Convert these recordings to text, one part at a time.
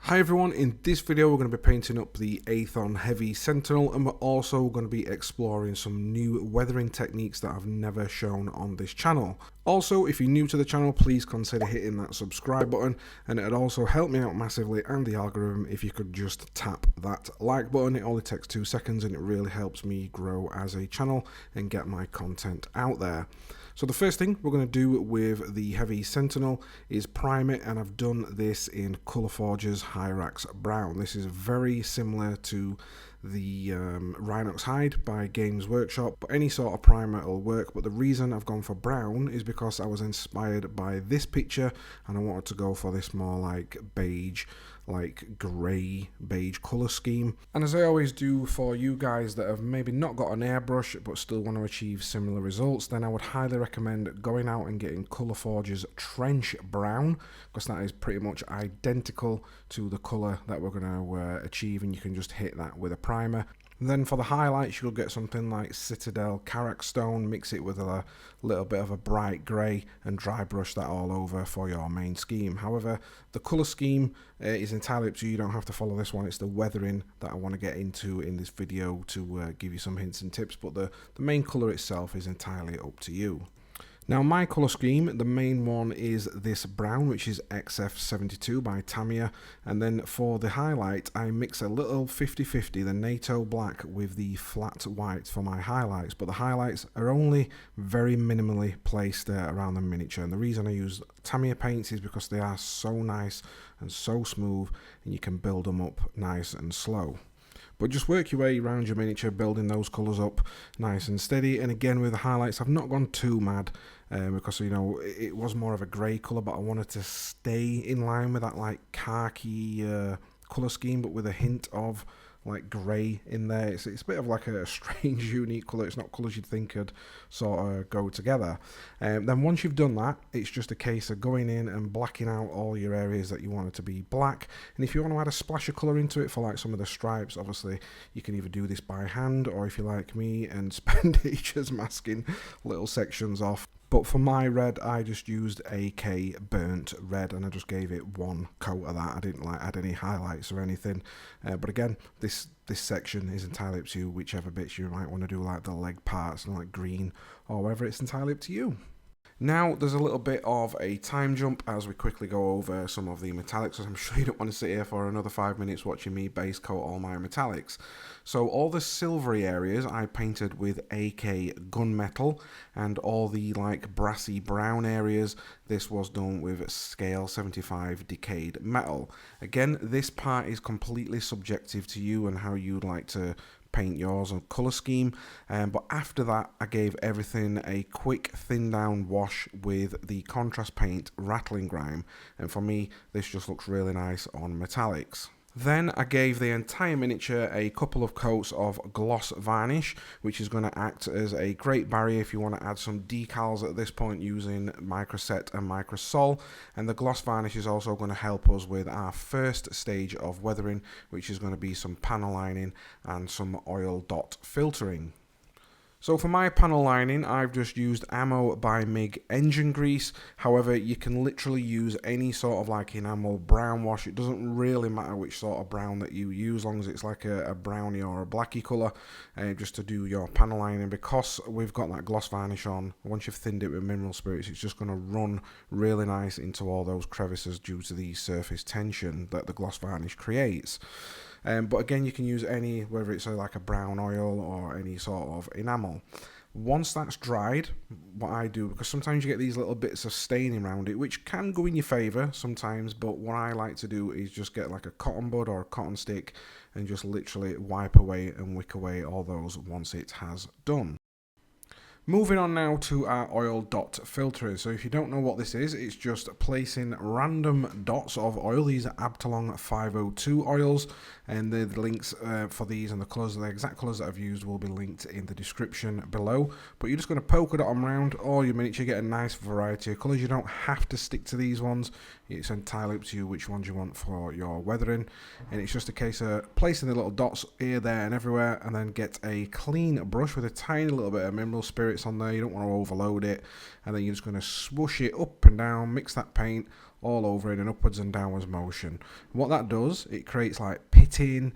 Hi everyone, in this video we're going to be painting up the Aethon Heavy Sentinel, and we're also going to be exploring some new weathering techniques that I've never shown on this channel. Also, if you're new to the channel, please consider hitting that subscribe button, and it'd also help me out massively and the algorithm if you could just tap that like button. It only takes 2 seconds and it really helps me grow as a channel and get my content out there. So the first thing we're going to do with the Heavy Sentinel is prime it, and I've done this in Colourforge's Hyrax Brown. This is very similar to the Rhinox Hide by Games Workshop, but any sort of primer will work. But the reason I've gone for brown is because I was inspired by this picture and I wanted to go for this more like beige, like grey beige colour scheme. And as I always do for you guys that have maybe not got an airbrush but still want to achieve similar results, then I would highly recommend going out and getting Colourforge's Trench Brown, because that is pretty much identical to the colour that we're going to achieve, and you can just hit that with a primer. And then for the highlights, you'll get something like Citadel Karak Stone, mix it with a little bit of a bright grey and dry brush that all over for your main scheme. However, the colour scheme is entirely up to you. You don't have to follow this one. It's the weathering that I want to get into in this video to give you some hints and tips, but the main colour itself is entirely up to you. Now my colour scheme, the main one is this brown, which is XF72 by Tamiya, and then for the highlight I mix a little 50-50, the NATO black with the flat white for my highlights, but the highlights are only very minimally placed around the miniature, and the reason I use Tamiya paints is because they are so nice and so smooth, and you can build them up nice and slow. But just work your way around your miniature, building those colours up nice and steady. And again, with the highlights, I've not gone too mad because, you know, it was more of a grey colour, but I wanted to stay in line with that like khaki colour scheme, but with a hint of like grey in there. It's a bit of like a strange, unique colour. It's not colours you'd think could sort of go together. Then once you've done that, it's just a case of going in and blacking out all your areas that you want it to be black. And if you want to add a splash of colour into it for like some of the stripes, obviously you can either do this by hand, or if you like me, and spend ages masking little sections off. But for my red, I just used AK Burnt Red, and I just gave it one coat of that. I didn't like add any highlights or anything. But again, this section is entirely up to you, whichever bits you might want to do, like the leg parts and like green or whatever. It's entirely up to you. Now, there's a little bit of a time jump as we quickly go over some of the metallics, as I'm sure you don't want to sit here for another 5 minutes watching me base coat all my metallics. So all the silvery areas I painted with AK Gunmetal, and all the like brassy brown areas, this was done with Scale 75 Decayed Metal. Again, this part is completely subjective to you and how you'd like to paint yours on colour scheme, but after that I gave everything a quick thin down wash with the contrast paint Rattling Grime, and for me this just looks really nice on metallics. Then I gave the entire miniature a couple of coats of gloss varnish, which is going to act as a great barrier if you want to add some decals at this point using Microset and Microsol. And the gloss varnish is also going to help us with our first stage of weathering, which is going to be some panel lining and some oil dot filtering. So for my panel lining, I've just used Ammo by MIG engine grease. However, you can literally use any sort of like enamel brown wash. It doesn't really matter which sort of brown that you use, as long as it's like a brownie or a blacky colour, just to do your panel lining. Because we've got that gloss varnish on, once you've thinned it with mineral spirits, it's just going to run really nice into all those crevices due to the surface tension that the gloss varnish creates. But again, you can use any, whether it's like a brown oil or any sort of enamel. Once that's dried, what I do, because sometimes you get these little bits of staining around it, which can go in your favour sometimes, but what I like to do is just get like a cotton bud or a cotton stick and just literally wipe away and wick away all those once it has done. Moving on now to our oil dot filters. So if you don't know what this is, it's just placing random dots of oil. These are abtelung 502 oils, and the links for these and the colours, the exact colours that I've used will be linked in the description below. But you're just going to polka dot them around all your miniature, get a nice variety of colours. You don't have to stick to these ones. It's entirely up to you which ones you want for your weathering, and it's just a case of placing the little dots here, there and everywhere, and then get a clean brush with a tiny little bit of mineral spirits on there. You don't want to overload it, and then you're just going to swoosh it up and down, mix that paint all over in an upwards and downwards motion. And what that does, it creates like pitting,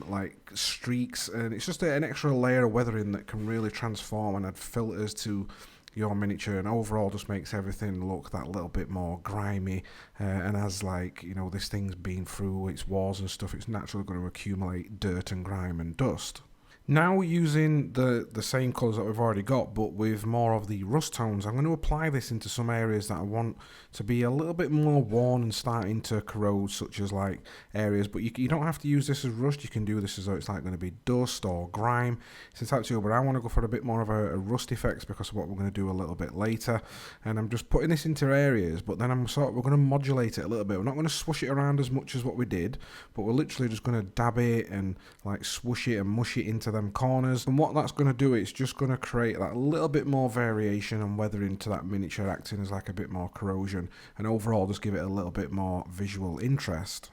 like streaks, and it's just an extra layer of weathering that can really transform and add filters to your miniature, and overall just makes everything look that little bit more grimy, and as like, you know, this thing's been through its wars and stuff, it's naturally going to accumulate dirt and grime and dust. Now, using the same colours that we've already got, but with more of the rust tones, I'm going to apply this into some areas that I want to be a little bit more worn and starting to corrode, such as like areas, but you don't have to use this as rust. You can do this as though it's like going to be dust or grime. It's entirely to you, but I want to go for a bit more of a rust effects because of what we're going to do a little bit later. And I'm just putting this into areas, but then we're going to modulate it a little bit. We're not going to swoosh it around as much as what we did, but we're literally just going to dab it and like swoosh it and mush it into them corners. And what that's going to do, it's just going to create that little bit more variation and weathering to that miniature, acting as like a bit more corrosion, and overall just give it a little bit more visual interest.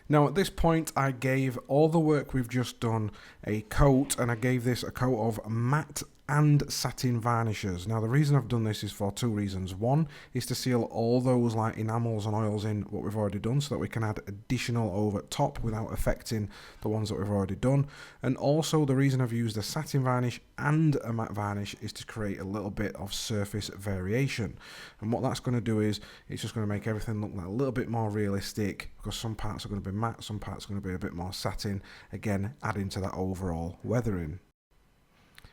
Now at this point I gave all the work we've just done a coat, and I gave this a coat of matte and satin varnishes. Now the reason I've done this is for two reasons. One is to seal all those like enamels and oils in what we've already done, so that we can add additional over top without affecting the ones that we've already done. And also the reason I've used a satin varnish and a matte varnish is to create a little bit of surface variation. And what that's going to do is it's just going to make everything look like a little bit more realistic, because some parts are going to be matte, some parts are going to be a bit more satin, again adding to that overall weathering.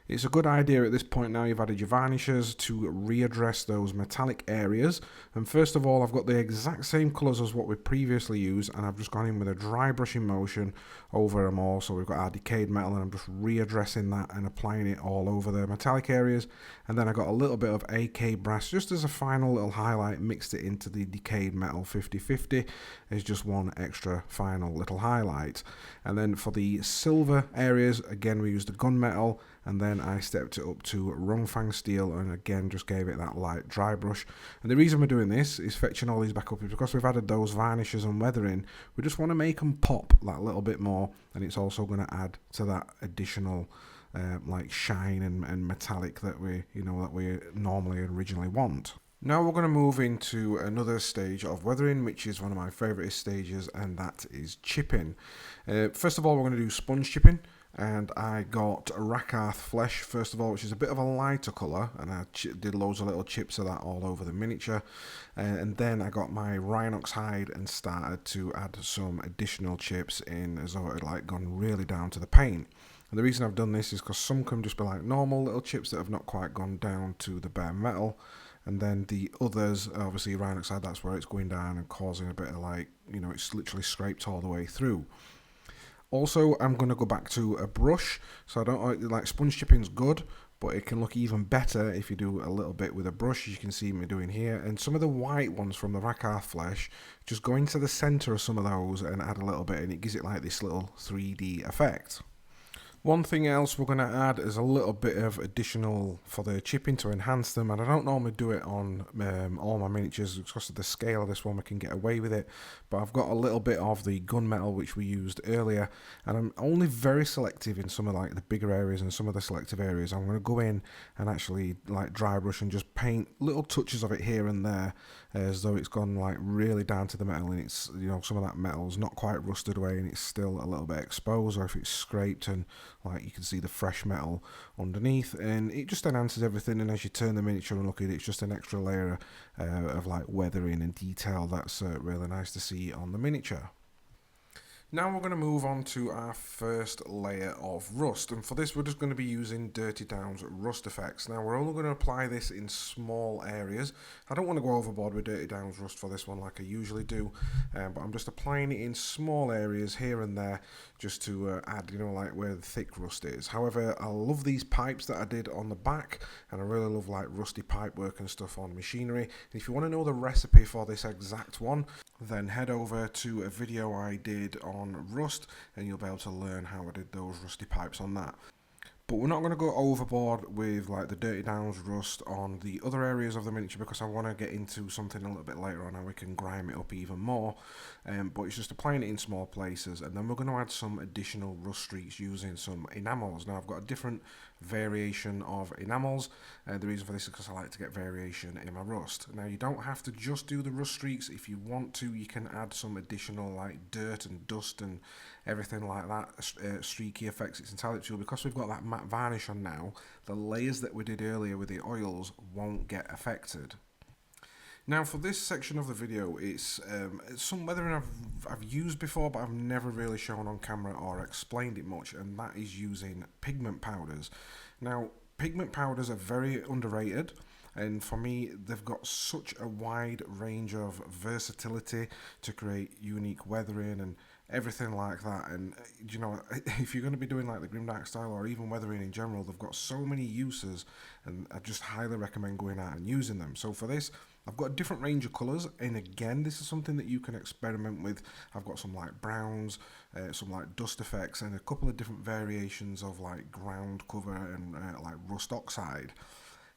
It's a good idea at this point, now you've added your varnishes, to readdress those metallic areas. And first of all, I've got the exact same colours as what we previously used, and I've just gone in with a dry brushing motion over them all. So we've got our decayed metal, and I'm just readdressing that and applying it all over the metallic areas. And then I got a little bit of AK brass just as a final little highlight, mixed it into the decayed metal 50/50 as just one extra final little highlight. And then for the silver areas, again we used the gunmetal, and then I stepped it up to Rongfang steel, and again just gave it that light dry brush. And the reason we're doing this is fetching all these back up is because we've added those varnishes and weathering. We just want to make them pop that little bit more, and it's also going to add to that additional like shine and metallic that we normally originally want. Now we're going to move into another stage of weathering, which is one of my favourite stages, and that is chipping. First of all, we're going to do sponge chipping. And I got Rakarth flesh first of all, which is a bit of a lighter colour, and I did loads of little chips of that all over the miniature. And then I got my Rhinox hide and started to add some additional chips in, as though it had like gone really down to the paint. And the reason I've done this is because some can just be like normal little chips that have not quite gone down to the bare metal. And then the others, obviously Rhinox hide, that's where it's going down and causing a bit of like, you know, it's literally scraped all the way through. Also, I'm going to go back to a brush. So I don't like sponge chipping's good, but it can look even better if you do a little bit with a brush, as you can see me doing here. And some of the white ones from the Rakarth flesh, just go into the center of some of those and add a little bit, and it gives it like this little 3D effect. One thing else we're going to add is a little bit of additional for the chipping to enhance them, and I don't normally do it on all my miniatures because of the scale of this one. We can get away with it, but I've got a little bit of the gunmetal which we used earlier, and I'm only very selective in some of like the bigger areas and some of the selective areas. I'm going to go in and actually like dry brush and just paint little touches of it here and there, as though it's gone like really down to the metal, and it's, you know, some of that metal's not quite rusted away and it's still a little bit exposed, or if it's scraped and like you can see the fresh metal underneath, and it just enhances everything. And as you turn the miniature and look at it, it's just an extra layer of like weathering and detail that's really nice to see on the miniature. Now we're going to move on to our first layer of rust, and for this we're just going to be using Dirty Down's rust effects. Now we're only going to apply this in small areas. I don't want to go overboard with Dirty Down's rust for this one like I usually do, but I'm just applying it in small areas here and there just to add, you know, like where the thick rust is. However, I love these pipes that I did on the back, and I really love like rusty pipe work and stuff on machinery. And if you want to know the recipe for this exact one, then head over to a video I did on rust, and you'll be able to learn how I did those rusty pipes on that. But we're not going to go overboard with like the dirty downs rust on the other areas of the miniature, because I want to get into something a little bit later on how we can grime it up even more. But it's just applying it in small places, and then we're going to add some additional rust streaks using some enamels. Now I've got a different variation of enamels. The reason for this is because I like to get variation in my rust. Now you don't have to just do the rust streaks. If you want to, you can add some additional like dirt and dust and everything like that, streaky effects. It's entirely up to you. Because we've got that matte varnish on now, the layers that we did earlier with the oils won't get affected. Now for this section of the video, it's some weathering I've used before, but I've never really shown on camera or explained it much, and that is using pigment powders. Now pigment powders are very underrated, and for me they've got such a wide range of versatility to create unique weathering and everything like that. And you know, if you're going to be doing like the Grimdark style or even weathering in general, they've got so many uses, and I just highly recommend going out and using them. So for this, I've got a different range of colours, and again, this is something that you can experiment with. I've got some like browns, some like dust effects, and a couple of different variations of like ground cover and like rust oxide.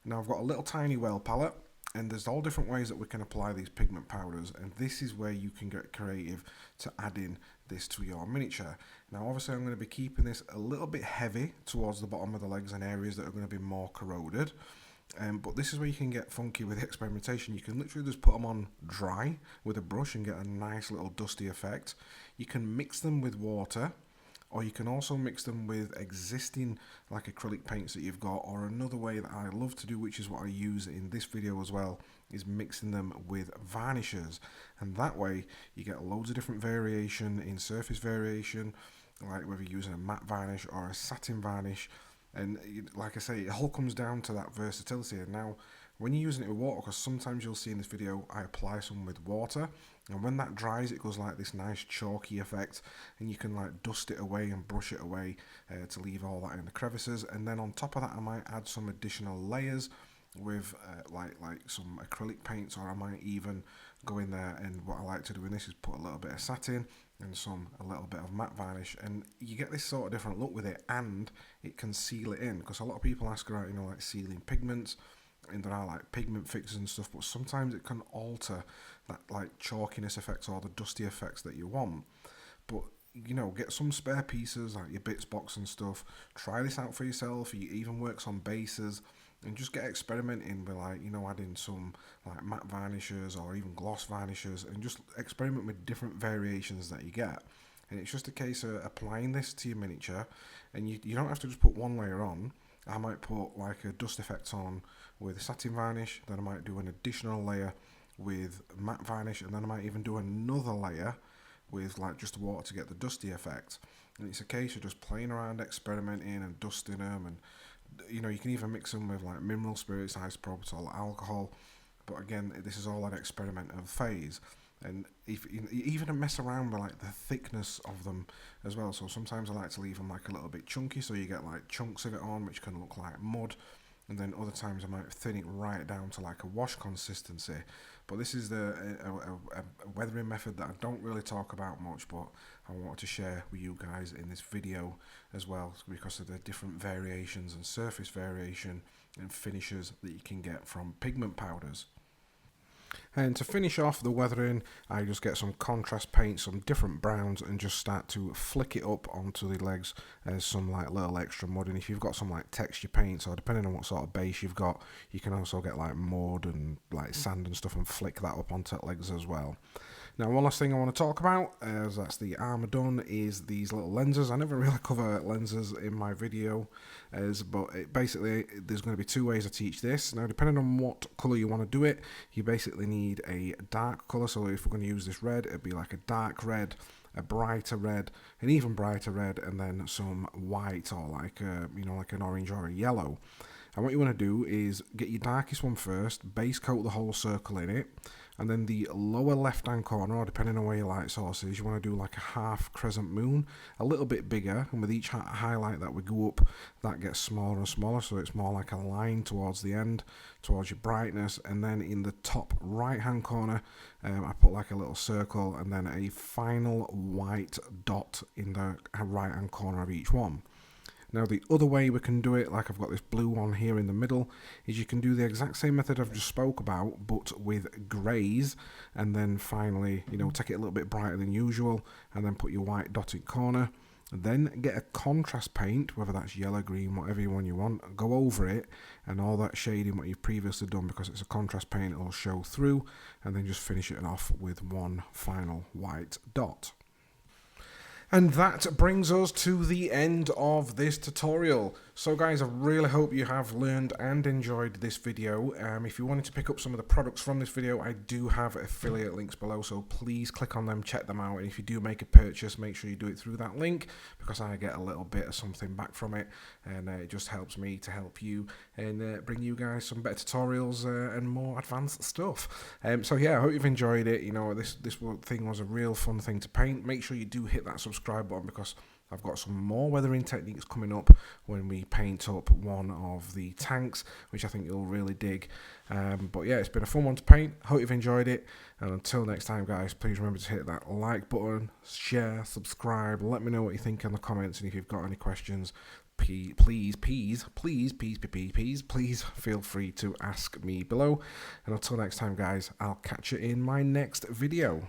Now I've got a little tiny whale palette, and there's all different ways that we can apply these pigment powders, and this is where you can get creative to add in this to your miniature. Now obviously I'm going to be keeping this a little bit heavy towards the bottom of the legs and areas that are going to be more corroded. But this is where you can get funky with experimentation. You can literally just put them on dry with a brush and get a nice little dusty effect. You can mix them with water, or you can also mix them with existing like acrylic paints that you've got, or another way that I love to do, which is what I use in this video as well, is mixing them with varnishes. And that way you get loads of different variation in surface variation, like whether you're using a matte varnish or a satin varnish. And like I say, it all comes down to that versatility. And now when you're using it with water, because sometimes you'll see in this video I apply some with water, and when that dries it goes like this nice chalky effect, and you can like dust it away and brush it away to leave all that in the crevices. And then on top of that I might add some additional layers with like some acrylic paints, or I might even go in there, and what I like to do in this is put a little bit of satin and a little bit of matte varnish, and you get this sort of different look with it, and it can seal it in. Because a lot of people ask about, you know, like sealing pigments, and there are like pigment fixes and stuff, but sometimes it can alter that like chalkiness effects or the dusty effects that you want. But you know, get some spare pieces like your bits box and stuff, try this out for yourself. It even works on bases, and just get experimenting with like, you know, adding some like matte varnishes or even gloss varnishes, and just experiment with different variations that you get. And it's just a case of applying this to your miniature, and you don't have to just put one layer on. I might put like a dust effect on with a satin varnish, then I might do an additional layer with matte varnish, and then I might even do another layer with like just water to get the dusty effect. And it's a case of just playing around, experimenting and dusting them, and you know, you can even mix them with like mineral spirits, isopropyl alcohol. But again, this is all an experimental phase. And if you even mess around with like the thickness of them as well. So sometimes I like to leave them like a little bit chunky, so you get like chunks of it on, which can look like mud. And then other times I might thin it right down to like a wash consistency. But this is a weathering method that I don't really talk about much, but I wanted to share with you guys in this video as well, because of the different variations and surface variation and finishes that you can get from pigment powders. And to finish off the weathering, I just get some contrast paint, some different browns, and just start to flick it up onto the legs as some like little extra mud. And if you've got some like texture paints, or depending on what sort of base you've got, you can also get like mud and like sand and stuff and flick that up onto the legs as well. Now, one last thing I want to talk about, as that's the armor done, is these little lenses. I never really cover lenses in my video, but basically there's going to be two ways I teach this. Now, depending on what colour you want to do it, you basically need a dark colour. So if we're going to use this red, it'd be like a dark red, a brighter red, an even brighter red, and then some white, or like you know, like an orange or a yellow. And what you want to do is get your darkest one first, base coat the whole circle in it, and then the lower left hand corner, or depending on where your light source is, you want to do like a half crescent moon, a little bit bigger, and with each highlight that we go up, that gets smaller and smaller, so it's more like a line towards the end, towards your brightness. And then in the top right hand corner, I put like a little circle, and then a final white dot in the right hand corner of each one. Now the other way we can do it, like I've got this blue one here in the middle, is you can do the exact same method I've just spoke about, but with greys, and then finally, you know, take it a little bit brighter than usual, and then put your white dotted corner. Then get a contrast paint, whether that's yellow, green, whatever one you want, go over it, and all that shading what you've previously done, because it's a contrast paint, it'll show through, and then just finish it off with one final white dot. And that brings us to the end of this tutorial. So guys, I really hope you have learned and enjoyed this video. If you wanted to pick up some of the products from this video, I do have affiliate links below, so please click on them, check them out, and if you do make a purchase, make sure you do it through that link, because I get a little bit of something back from it, and it just helps me to help you and bring you guys some better tutorials and more advanced stuff. So yeah, I hope you've enjoyed it. You know, this thing was a real fun thing to paint. Make sure you do hit that subscribe button, because I've got some more weathering techniques coming up when we paint up one of the tanks, which I think you'll really dig. But yeah, it's been a fun one to paint. Hope you've enjoyed it. And until next time, guys, please remember to hit that like button, share, subscribe. Let me know what you think in the comments. And if you've got any questions, please feel free to ask me below. And until next time, guys, I'll catch you in my next video.